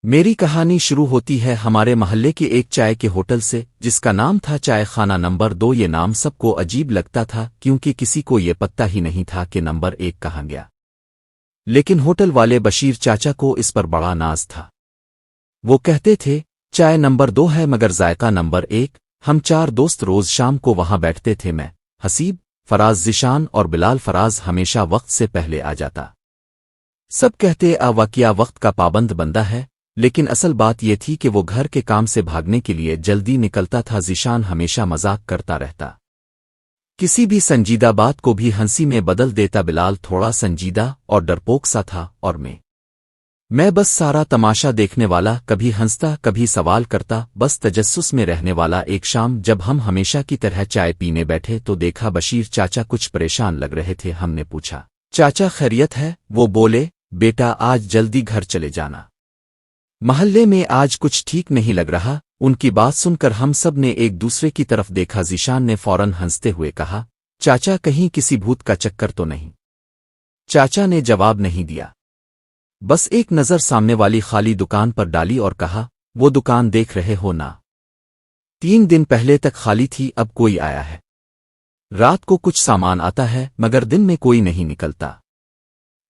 میری کہانی شروع ہوتی ہے ہمارے محلے کے ایک چائے کے ہوٹل سے جس کا نام تھا چائے خانہ نمبر 2۔ یہ نام سب کو عجیب لگتا تھا کیونکہ کسی کو یہ پتہ ہی نہیں تھا کہ نمبر 1 کہاں گیا، لیکن ہوٹل والے بشیر چاچا کو اس پر بڑا ناز تھا۔ وہ کہتے تھے چائے نمبر 2 ہے مگر ذائقہ نمبر 1۔ ہم 4 دوست روز شام کو وہاں بیٹھتے تھے، میں، حسیب، فراز، ذیشان اور بلال۔ فراز ہمیشہ وقت سے پہلے آ جاتا، سب کہتے واقعہ وقت کا پابند بندہ ہے، لیکن اصل بات یہ تھی کہ وہ گھر کے کام سے بھاگنے کے لیے جلدی نکلتا تھا۔ ذیشان ہمیشہ مذاق کرتا رہتا، کسی بھی سنجیدہ بات کو بھی ہنسی میں بدل دیتا۔ بلال تھوڑا سنجیدہ اور ڈرپوک سا تھا، اور میں بس سارا تماشا دیکھنے والا، کبھی ہنستا کبھی سوال کرتا، بس تجسس میں رہنے والا۔ ایک شام جب ہم ہمیشہ کی طرح چائے پینے بیٹھے تو دیکھا بشیر چاچا کچھ پریشان لگ رہے تھے۔ ہم نے پوچھا چاچا خیریت ہے؟ وہ بولے بیٹا آج جلدی گھر چلے جانا، محلے میں آج کچھ ٹھیک نہیں لگ رہا۔ ان کی بات سن کر ہم سب نے ایک دوسرے کی طرف دیکھا۔ ذیشان نے فوراً ہنستے ہوئے کہا چاچا کہیں کسی بھوت کا چکر تو نہیں؟ چاچا نے جواب نہیں دیا، بس ایک نظر سامنے والی خالی دکان پر ڈالی اور کہا وہ دکان دیکھ رہے ہو نا، 3 دن پہلے تک خالی تھی، اب کوئی آیا ہے۔ رات کو کچھ سامان آتا ہے مگر دن میں کوئی نہیں نکلتا،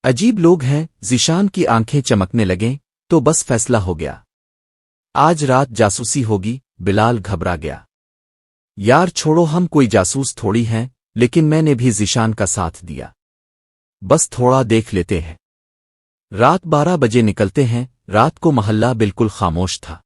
عجیب لوگ ہیں۔ ذیشان کی آنکھیں چمکنے لگیں تو بس فیصلہ ہو گیا، آج رات جاسوسی ہوگی۔ بلال گھبرا گیا، یار چھوڑو ہم کوئی جاسوس تھوڑی ہیں، لیکن میں نے بھی ذیشان کا ساتھ دیا، بس تھوڑا دیکھ لیتے ہیں۔ رات 12 بجے نکلتے ہیں۔ رات کو محلہ بالکل خاموش تھا۔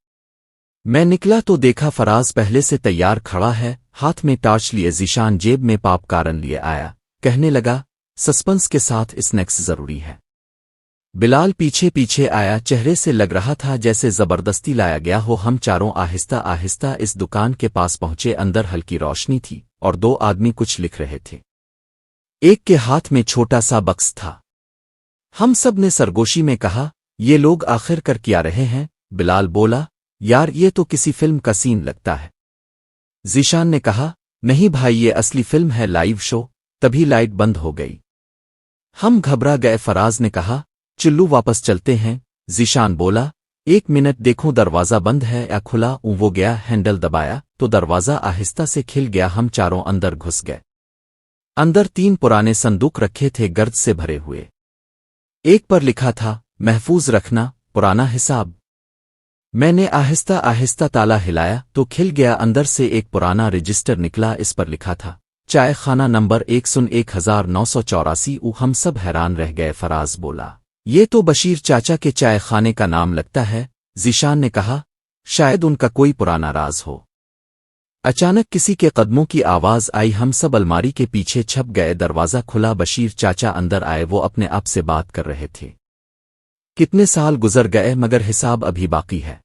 میں نکلا تو دیکھا فراز پہلے سے تیار کھڑا ہے، ہاتھ میں ٹارچ لیے۔ ذیشان جیب میں پاپ کارن لیے آیا، کہنے لگا سسپنس کے ساتھ اسنیکس ضروری ہے۔ بلال پیچھے پیچھے آیا، چہرے سے لگ رہا تھا جیسے زبردستی لایا گیا ہو۔ ہم چاروں آہستہ آہستہ اس دکان کے پاس پہنچے۔ اندر ہلکی روشنی تھی اور 2 آدمی کچھ لکھ رہے تھے، ایک کے ہاتھ میں چھوٹا سا بکس تھا۔ ہم سب نے سرگوشی میں کہا یہ لوگ آخر کر کیا رہے ہیں؟ بلال بولا یار یہ تو کسی فلم کا سین لگتا ہے۔ ذیشان نے کہا نہیں بھائی یہ اصلی فلم ہے، لائیو شو۔ تبھی لائٹ بند ہو گئی، ہم گھبرا گئے۔ فراز نے کہا چلو واپس چلتے ہیں۔ ذیشان بولا 1 منٹ دیکھوں دروازہ بند ہے یا کھلا۔ وہ گیا، ہینڈل دبایا تو دروازہ آہستہ سے کھل گیا۔ ہم چاروں اندر گھس گئے۔ اندر 3 پرانے صندوق رکھے تھے، گرد سے بھرے ہوئے۔ ایک پر لکھا تھا محفوظ رکھنا پرانا حساب۔ میں نے آہستہ آہستہ تالا ہلایا تو کھل گیا، اندر سے ایک پرانا رجسٹر نکلا، اس پر لکھا تھا چائے خانہ نمبر 1 سن 1984۔ ہم سب حیران رہ گئے۔ فراز بولا یہ تو بشیر چاچا کے چائے خانے کا نام لگتا ہے۔ ذیشان نے کہا شاید ان کا کوئی پرانا راز ہو۔ اچانک کسی کے قدموں کی آواز آئی، ہم سب الماری کے پیچھے چھپ گئے۔ دروازہ کھلا، بشیر چاچا اندر آئے، وہ اپنے آپ سے بات کر رہے تھے۔ کتنے سال گزر گئے مگر حساب ابھی باقی ہے،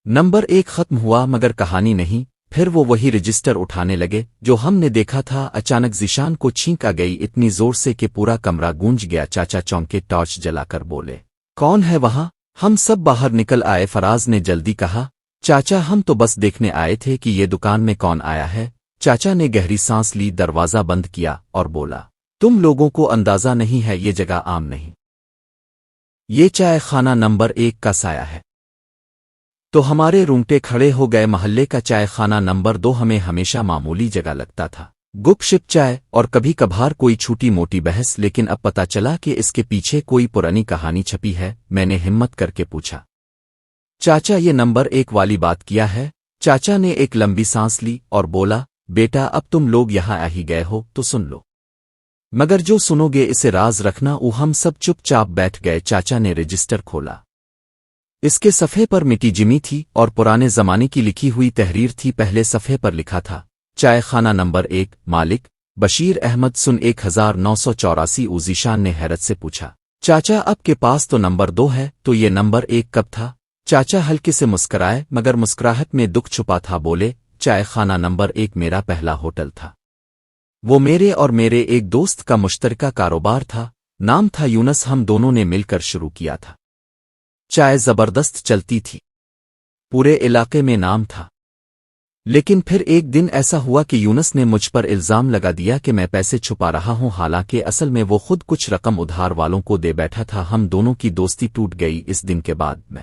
نمبر 1 ختم ہوا مگر کہانی نہیں۔ پھر وہ وہی رجسٹر اٹھانے لگے جو ہم نے دیکھا تھا۔ اچانک ذیشان کو چھینک آ گئی، اتنی زور سے کہ پورا کمرہ گونج گیا۔ چاچا چونکے، ٹارچ جلا کر بولے کون ہے وہاں؟ ہم سب باہر نکل آئے۔ فراز نے جلدی کہا چاچا ہم تو بس دیکھنے آئے تھے کہ یہ دکان میں کون آیا ہے۔ چاچا نے گہری سانس لی، دروازہ بند کیا اور بولا تم لوگوں کو اندازہ نہیں ہے، یہ جگہ عام نہیں، یہ چائے خانہ نمبر 1 کا سایہ ہے۔ تو ہمارے رونگٹے کھڑے ہو گئے۔ محلے کا چائے خانہ نمبر 2 ہمیں ہمیشہ معمولی جگہ لگتا تھا، گپ شپ چائے اور کبھی کبھار کوئی چھوٹی موٹی بحث، لیکن اب پتہ چلا کہ اس کے پیچھے کوئی پرانی کہانی چھپی ہے۔ میں نے ہمت کر کے پوچھا چاچا یہ نمبر 1 والی بات کیا ہے؟ چاچا نے ایک لمبی سانس لی اور بولا بیٹا اب تم لوگ یہاں آ ہی گئے ہو تو سن لو، مگر جو سنو گے اسے راز رکھنا۔ ہم سب چپ چاپ بیٹھ گئے۔ چاچا نے رجسٹر کھولا، اس کے صفحے پر مٹی جمی تھی اور پرانے زمانے کی لکھی ہوئی تحریر تھی۔ پہلے صفحے پر لکھا تھا چائے خانہ نمبر 1 مالک بشیر احمد سن 1984۔ ذیشان نے حیرت سے پوچھا چاچا اب کے پاس تو نمبر 2 ہے، تو یہ نمبر 1 کب تھا؟ چاچا ہلکے سے مسکرائے مگر مسکراہٹ میں دکھ چھپا تھا، بولے چائے خانہ نمبر 1 میرا پہلا ہوٹل تھا، وہ میرے اور میرے ایک دوست کا مشترکہ کاروبار تھا، نام تھا یونس، ہم دونوں نے مل کر شروع کیا تھا۔ چائے زبردست چلتی تھی، پورے علاقے میں نام تھا، لیکن پھر ایک دن ایسا ہوا کہ یونس نے مجھ پر الزام لگا دیا کہ میں پیسے چھپا رہا ہوں، حالانکہ اصل میں وہ خود کچھ رقم ادھار والوں کو دے بیٹھا تھا۔ ہم دونوں کی دوستی ٹوٹ گئی۔ اس دن کے بعد میں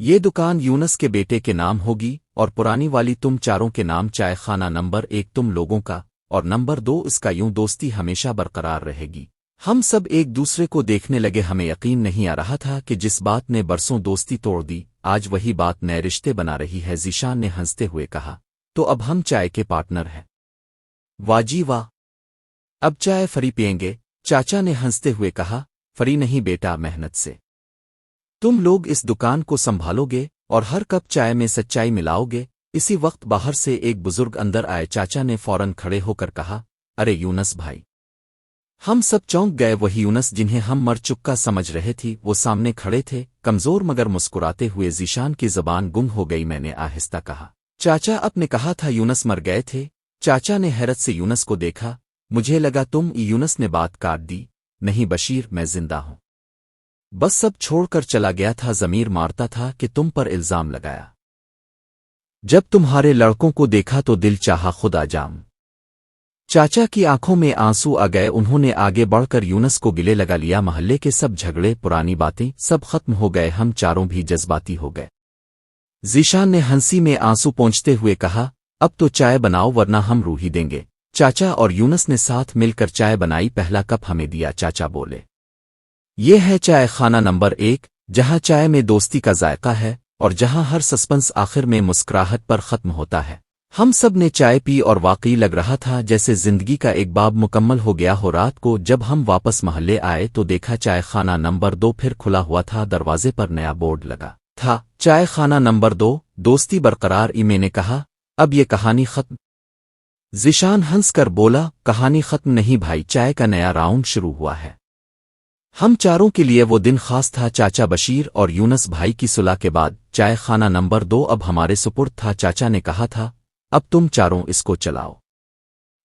یہ دکان یونس کے بیٹے کے نام ہوگی اور پرانی والی تم چاروں کے نام چائے خانہ نمبر 1 تم لوگوں کا اور نمبر 2 اس کا یوں دوستی ہمیشہ برقرار رہے گی۔ ہم سب ایک دوسرے کو دیکھنے لگے، ہمیں یقین نہیں آ رہا تھا کہ جس بات نے برسوں دوستی توڑ دی آج وہی بات نئے رشتے بنا رہی ہے۔ ذیشان نے ہنستے ہوئے کہا، تو اب ہم چائے کے پارٹنر ہیں؟ واہ جی واہ، اب چائے فری پئیں گے؟ چاچا نے ہنستے ہوئے کہا، فری نہیں بیٹا، محنت سے۔ تم لوگ اس دکان کو سنبھالو گے اور ہر کپ چائے میں سچائی ملاؤ گے۔ اسی وقت باہر سے ایک بزرگ اندر آئے۔ چاچا نے فوراً کھڑے ہو کر کہا، ارے یونس بھائی! ہم سب چونک گئے۔ وہی یونس جنہیں ہم مر چکا سمجھ رہے تھے وہ سامنے کھڑے تھے، کمزور مگر مسکراتے ہوئے۔ ذیشان کی زبان گنگ ہو گئی۔ میں نے آہستہ کہا، چاچا آپ نے کہا تھا یونس مر گئے تھے؟ چاچا نے حیرت سے یونس کو دیکھا۔ مجھے لگا تم یونس نے بات کاٹ دی۔ نہیں بشیر، میں زندہ ہوں، بس سب چھوڑ کر چلا گیا تھا۔ ضمیر مارتا تھا کہ تم پر الزام لگایا۔ جب تمہارے لڑکوں کو دیکھا تو دل چاہا خود آ جاؤں۔ چاچا کی آنکھوں میں آنسو آ گئے۔ انہوں نے آگے بڑھ کر یونس کو گلے لگا لیا۔ محلے کے سب جھگڑے، پرانی باتیں سب ختم ہو گئے۔ ہم چاروں بھی جذباتی ہو گئے۔ ذیشان نے ہنسی میں آنسو پونچھتے ہوئے کہا، اب تو چائے بناؤ ورنہ ہم روح ہی دیں گے۔ چاچا اور یونس نے ساتھ مل کر چائے بنائی۔ پہلا کپ ہمیں دیا۔ چاچا بولے، یہ ہے چائے خانہ نمبر 1، جہاں چائے میں دوستی کا ذائقہ ہے اور جہاں ہر سسپنس آخر میں مسکراہٹ پر ختم ہوتا ہے۔ ہم سب نے چائے پی اور واقعی لگ رہا تھا جیسے زندگی کا ایک باب مکمل ہو گیا ہو۔ رات کو جب ہم واپس محلے آئے تو دیکھا چائے خانہ نمبر 2 پھر کھلا ہوا تھا۔ دروازے پر نیا بورڈ لگا تھا، چائے خانہ نمبر 2، دوستی برقرار۔ میں نے کہا، اب یہ کہانی ختم؟ ذیشان ہنس کر بولا، کہانی ختم نہیں بھائی، چائے کا نیا راؤنڈ شروع ہوا ہے۔ ہم چاروں کے لیے وہ دن خاص تھا۔ چاچا بشیر اور یونس بھائی کی صلح کے بعد چائے خانہ نمبر 2 اب ہمارے سپرد تھا۔ چاچا نے کہا تھا، اب تم چاروں اس کو چلاؤ،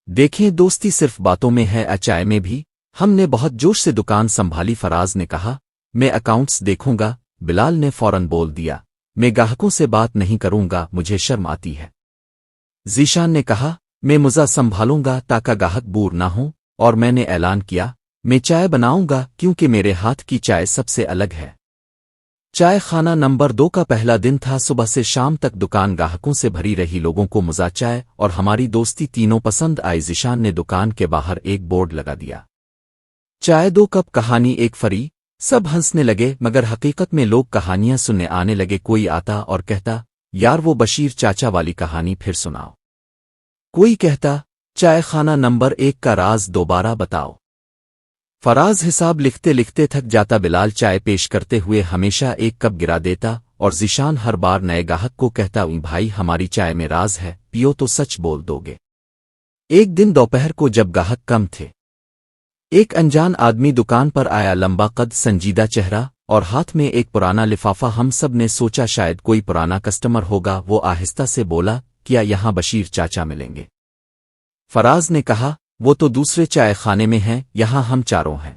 دیکھیں دوستی صرف باتوں میں ہے چائے میں بھی۔ ہم نے بہت جوش سے دکان سنبھالی۔ فراز نے کہا، میں اکاؤنٹس دیکھوں گا۔ بلال نے فوراً بول دیا، میں گاہکوں سے بات نہیں کروں گا، مجھے شرم آتی ہے۔ ذیشان نے کہا، میں مزہ سنبھالوں گا تاکہ گاہک بور نہ ہوں، اور میں نے اعلان کیا، میں چائے بناؤں گا کیونکہ میرے ہاتھ کی چائے سب سے الگ ہے۔ چائے خانہ نمبر 2 کا پہلا دن تھا۔ صبح سے شام تک دکان گاہکوں سے بھری رہی۔ لوگوں کو مزہ چائے اور ہماری دوستی تینوں پسند آئی۔ ذیشان نے دکان کے باہر ایک بورڈ لگا دیا، چائے 2 کپ کہانی 1 فری۔ سب ہنسنے لگے مگر حقیقت میں لوگ کہانیاں سننے آنے لگے۔ کوئی آتا اور کہتا، یار وہ بشیر چاچا والی کہانی پھر سناؤ۔ کوئی کہتا، چائے خانہ نمبر 1 کا راز دوبارہ بتاؤ۔ فراز حساب لکھتے لکھتے تھک جاتا۔ بلال چائے پیش کرتے ہوئے ہمیشہ ایک کپ گرا دیتا اور ذیشان ہر بار نئے گاہک کو کہتا، بھائی ہماری چائے میں راز ہے، پیو تو سچ بول دو گے۔ ایک دن دوپہر کو جب گاہک کم تھے، ایک انجان آدمی دکان پر آیا، لمبا قد، سنجیدہ چہرہ اور ہاتھ میں ایک پرانا لفافہ۔ ہم سب نے سوچا شاید کوئی پرانا کسٹمر ہوگا۔ وہ آہستہ سے بولا، کیا یہاں بشیر چاچا ملیں گے؟ فراز نے کہا، وہ تو دوسرے چائے خانے میں ہیں، یہاں ہم چاروں ہیں۔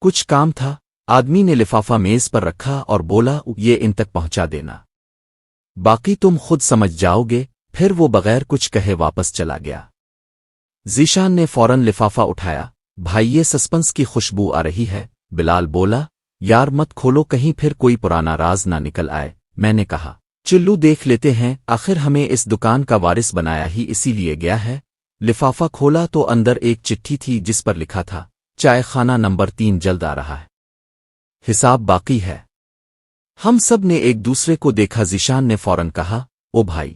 کچھ کام تھا؟ آدمی نے لفافہ میز پر رکھا اور بولا، یہ ان تک پہنچا دینا، باقی تم خود سمجھ جاؤ گے۔ پھر وہ بغیر کچھ کہے واپس چلا گیا۔ ذیشان نے فوراً لفافہ اٹھایا، بھائی یہ سسپنس کی خوشبو آ رہی ہے۔ بلال بولا، یار مت کھولو کہیں پھر کوئی پرانا راز نہ نکل آئے۔ میں نے کہا، چلو دیکھ لیتے ہیں، آخر ہمیں اس دکان کا وارث بنایا ہی اسی لیے گیا ہے۔ لفافہ کھولا تو اندر ایک چٹھی تھی جس پر لکھا تھا، چائے خانہ نمبر 3 جلد آ رہا ہے، حساب باقی ہے۔ ہم سب نے ایک دوسرے کو دیکھا۔ ذیشان نے فوراً کہا، او بھائی،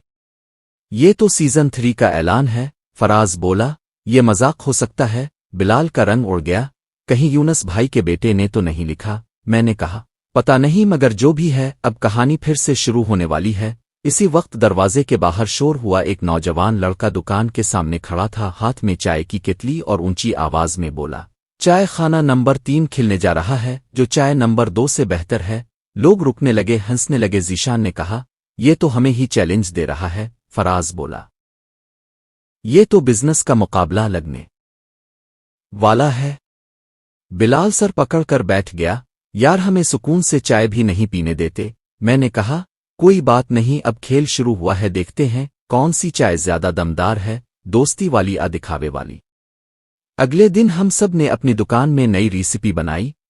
یہ تو سیزن 3 کا اعلان ہے۔ فراز بولا، یہ مذاق ہو سکتا ہے؟ بلال کا رنگ اڑ گیا، کہیں یونس بھائی کے بیٹے نے تو نہیں لکھا؟ میں نے کہا، پتہ نہیں، مگر جو بھی ہے اب کہانی پھر سے شروع ہونے والی ہے۔ اسی وقت دروازے کے باہر شور ہوا۔ ایک نوجوان لڑکا دکان کے سامنے کھڑا تھا، ہاتھ میں چائے کی کتلی، اور اونچی آواز میں بولا، چائے خانہ نمبر 3 کھلنے جا رہا ہے، جو چائے نمبر 2 سے بہتر ہے۔ لوگ رکنے لگے، ہنسنے لگے۔ ذیشان نے کہا، یہ تو ہمیں ہی چیلنج دے رہا ہے۔ فراز بولا، یہ تو بزنس کا مقابلہ لگنے والا ہے۔ بلال سر پکڑ کر بیٹھ گیا، یار ہمیں سکون سے چائے بھی نہیں پینے دیتے۔ میں نے کہا، کوئی بات نہیں، اب کھیل شروع ہوا ہے، دیکھتے ہیں کون سی چائے زیادہ دمدار ہے، دوستی والی یا دکھاوے والی۔ اگلے دن ہم سب نے اپنی دکان میں نئی ریسیپی بنائی۔